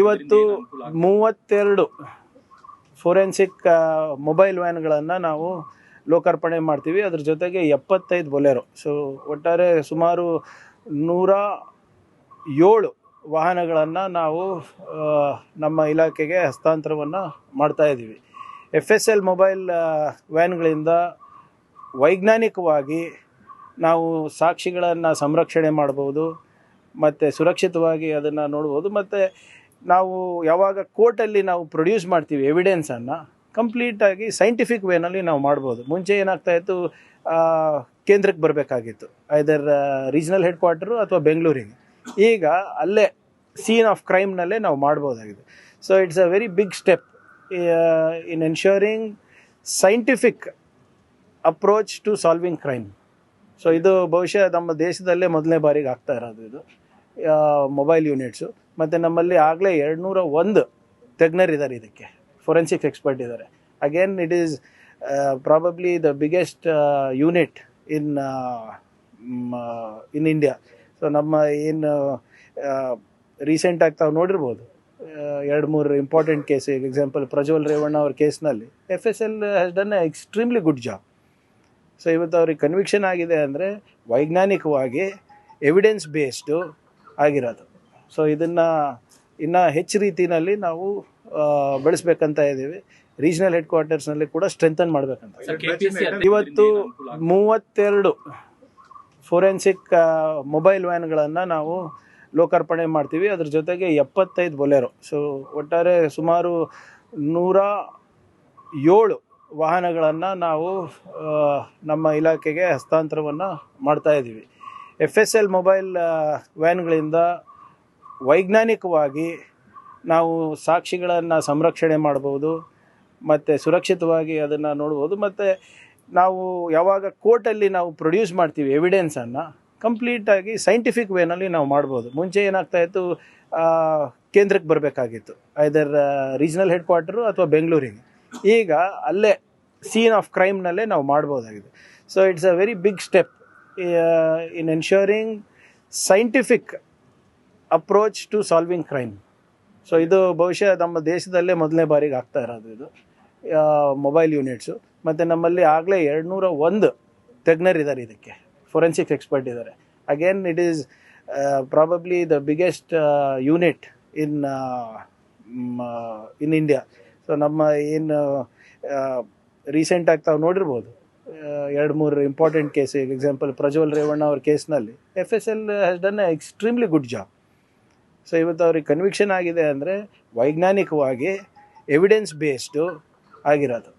ಇವತ್ತು 32 forensic mobile ವ್ಯಾನ್ಗಳನ್ನು ನಾವು ಲೋಕಾರ್ಪಣೆ ಮಾಡ್ತೀವಿ. ಅದ್ರ ಜೊತೆಗೆ 75 ಬೊಲೆರೋ. ಸೊ ಒಟ್ಟಾರೆ ಸುಮಾರು 107 ವಾಹನಗಳನ್ನು ನಾವು ನಮ್ಮ ಇಲಾಖೆಗೆ ಹಸ್ತಾಂತರವನ್ನು ಮಾಡ್ತಾ ಇದ್ದೀವಿ. FSL ಮೊಬೈಲ್ ವ್ಯಾನ್ಗಳಿಂದ ವೈಜ್ಞಾನಿಕವಾಗಿ ನಾವು ಸಾಕ್ಷಿಗಳನ್ನು ಸಂರಕ್ಷಣೆ ಮಾಡ್ಬೋದು ಮತ್ತು ಸುರಕ್ಷಿತವಾಗಿ ಅದನ್ನು ನೋಡ್ಬೋದು. ಮತ್ತು ನಾವು ಯಾವಾಗ ಕೋರ್ಟಲ್ಲಿ ನಾವು ಪ್ರೊಡ್ಯೂಸ್ ಮಾಡ್ತೀವಿ ಎವಿಡೆನ್ಸನ್ನು ಕಂಪ್ಲೀಟಾಗಿ ಸೈಂಟಿಫಿಕ್ ವೇನಲ್ಲಿ ನಾವು ಮಾಡ್ಬೋದು. ಮುಂಚೆ ಏನಾಗ್ತಾಯಿತ್ತು, ಕೇಂದ್ರಕ್ಕೆ ಬರಬೇಕಾಗಿತ್ತು, ಐದರ್ ರೀಜ್ನಲ್ ಹೆಡ್ ಕ್ವಾರ್ಟರು ಅಥವಾ ಬೆಂಗಳೂರಿಗೆ. ಈಗ ಅಲ್ಲೇ ಸೀನ್ ಆಫ್ ಕ್ರೈಮ್ನಲ್ಲೇ ನಾವು ಮಾಡ್ಬೋದಾಗಿದೆ. So it's a very big step in ensuring scientific approach to solving crime. So ಇದು ಬಹುಶಃ ನಮ್ಮ ದೇಶದಲ್ಲೇ ಮೊದಲನೇ ಬಾರಿಗೆ ಆಗ್ತಾ ಇರೋದು ಇದು ಮೊಬೈಲ್ ಯೂನಿಟ್ಸು. ಮತ್ತು ನಮ್ಮಲ್ಲಿ ಆಗಲೇ 201 ತಜ್ಞರಿದ್ದಾರೆ, ಇದಕ್ಕೆ ಫೊರೆನ್ಸಿಕ್ ಎಕ್ಸ್ಪರ್ಟ್ ಇದ್ದಾರೆ. Again it is probably the biggest unit in India. So ನಮ್ಮ ಏನು ರೀಸೆಂಟಾಗಿ ತಾವು ನೋಡಿರ್ಬೋದು 2-3 important case. Example Prajwal Revanna ಅವ್ರ ಕೇಸ್ನಲ್ಲಿ FSL has done A extremely good job. So ಇವತ್ತು ಅವ್ರಿಗೆ ಕನ್ವಿಕ್ಷನ್ ಆಗಿದೆ ಅಂದರೆ ವೈಜ್ಞಾನಿಕವಾಗಿ ಎವಿಡೆನ್ಸ್ ಬೇಸ್ಡು ಆಗಿರೋದು. ಸೊ ಇದನ್ನು ಇನ್ನೂ ಹೆಚ್ಚು ರೀತಿಯಲ್ಲಿ ನಾವು ಬೆಳೆಸ್ಬೇಕಂತ ಇದ್ದೀವಿ. ರೀಜ್ನಲ್ ಹೆಡ್ ಕ್ವಾರ್ಟರ್ಸ್ನಲ್ಲಿ ಕೂಡ ಸ್ಟ್ರೆಂಥನ್ ಮಾಡಬೇಕಂತ. ಇವತ್ತು 32 ಫೋರೆನ್ಸಿಕ್ ಮೊಬೈಲ್ ವ್ಯಾನ್ಗಳನ್ನು ನಾವು ಲೋಕಾರ್ಪಣೆ ಮಾಡ್ತೀವಿ. ಅದ್ರ ಜೊತೆಗೆ 75 ಬೊಲೆರೋ. ಸೊ ಒಟ್ಟಾರೆ ಸುಮಾರು 107 ವಾಹನಗಳನ್ನು ನಾವು ನಮ್ಮ ಇಲಾಖೆಗೆ ಹಸ್ತಾಂತರವನ್ನು ಮಾಡ್ತಾ ಇದ್ದೀವಿ. FSL ಮೊಬೈಲ್ ವ್ಯಾನ್ಗಳಿಂದ ವೈಜ್ಞಾನಿಕವಾಗಿ ನಾವು ಸಾಕ್ಷಿಗಳನ್ನು ಸಂರಕ್ಷಣೆ ಮಾಡ್ಬೋದು ಮತ್ತು ಸುರಕ್ಷಿತವಾಗಿ ಅದನ್ನು ನೋಡ್ಬೋದು. ಮತ್ತು ನಾವು ಯಾವಾಗ ಕೋರ್ಟಲ್ಲಿ ನಾವು ಪ್ರೊಡ್ಯೂಸ್ ಮಾಡ್ತೀವಿ ಎವಿಡೆನ್ಸನ್ನು ಕಂಪ್ಲೀಟಾಗಿ ಸೈಂಟಿಫಿಕ್ ವೇನಲ್ಲಿ ನಾವು ಮಾಡ್ಬೋದು. ಮುಂಚೆ ಏನಾಗ್ತಾಯಿತ್ತು, ಕೇಂದ್ರಕ್ಕೆ ಬರಬೇಕಾಗಿತ್ತು, ಐದರ್ ರೀಜ್ನಲ್ ಹೆಡ್ ಕ್ವಾರ್ಟರು ಅಥವಾ ಬೆಂಗಳೂರಿಗೆ. ಈಗ ಅಲ್ಲೇ ಸೀನ್ ಆಫ್ ಕ್ರೈಮ್ನಲ್ಲೇ ನಾವು ಮಾಡ್ಬೋದಾಗಿದೆ. So it's a very big step in ensuring scientific approach to solving crime. So ಇದು ಬಹುಶಃ ನಮ್ಮ ದೇಶದಲ್ಲೇ ಮೊದಲನೇ ಬಾರಿಗೆ ಆಗ್ತಾ ಇರೋದು ಇದು ಮೊಬೈಲ್ ಯೂನಿಟ್ಸು. ಮತ್ತು ನಮ್ಮಲ್ಲಿ ಆಗಲೇ 201 ತಜ್ಞರಿದ್ದಾರೆ, ಇದಕ್ಕೆ ಫೊರೆನ್ಸಿಕ್ ಎಕ್ಸ್ಪರ್ಟ್ ಇದ್ದಾರೆ. Again it is probably the biggest unit in India. So ನಮ್ಮ ಏನು ರೀಸೆಂಟಾಗಿ ತಾವು ನೋಡಿರ್ಬೋದು 2-3 important case. Example Prajwal Revanna ಅವ್ರ ಕೇಸ್ನಲ್ಲಿ FSL has done A extremely good job. So ಇವತ್ತು ಅವ್ರಿಗೆ ಕನ್ವಿಕ್ಷನ್ ಆಗಿದೆ ಅಂದರೆ ವೈಜ್ಞಾನಿಕವಾಗಿ ಎವಿಡೆನ್ಸ್ ಬೇಸ್ಡು ಆಗಿರೋದು.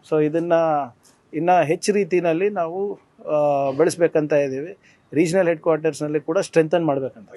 ಸೊ ಇದನ್ನು ಇನ್ನೂ ಹೆಚ್ಚು ರೀತಿಯಲ್ಲಿ ನಾವು ಬೆಳೆಸ್ಬೇಕಂತ ಇದ್ದೀವಿ. ರೀಜ್ನಲ್ ಹೆಡ್ ಕ್ವಾರ್ಟರ್ಸ್ನಲ್ಲಿ ಕೂಡ ಸ್ಟ್ರೆಂಥನ್ ಮಾಡಬೇಕಂತ.